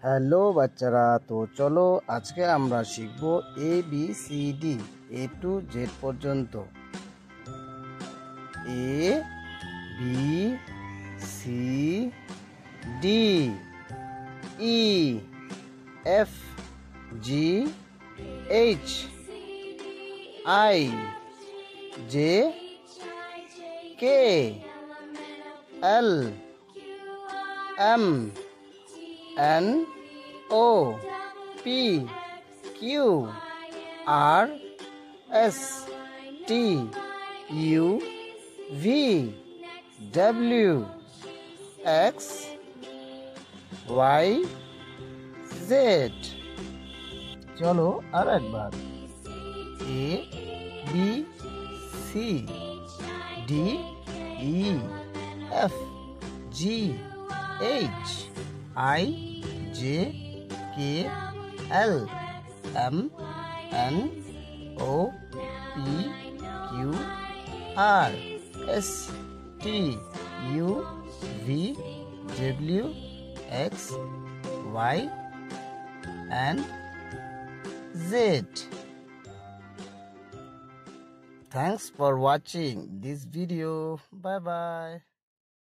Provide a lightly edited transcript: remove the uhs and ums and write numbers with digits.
Hello বাচ্চারা, তো চলো আজকে আমরা শিখব ABCD A to Z পর্যন্ত। A B C D E F G H I J K L M N O P Q R S T U V W X Y Z। চলো আর একবার। A B C D E F G H I J K L M N O P Q R S T U V W X Y and Z. Thanks for watching this video. Bye bye.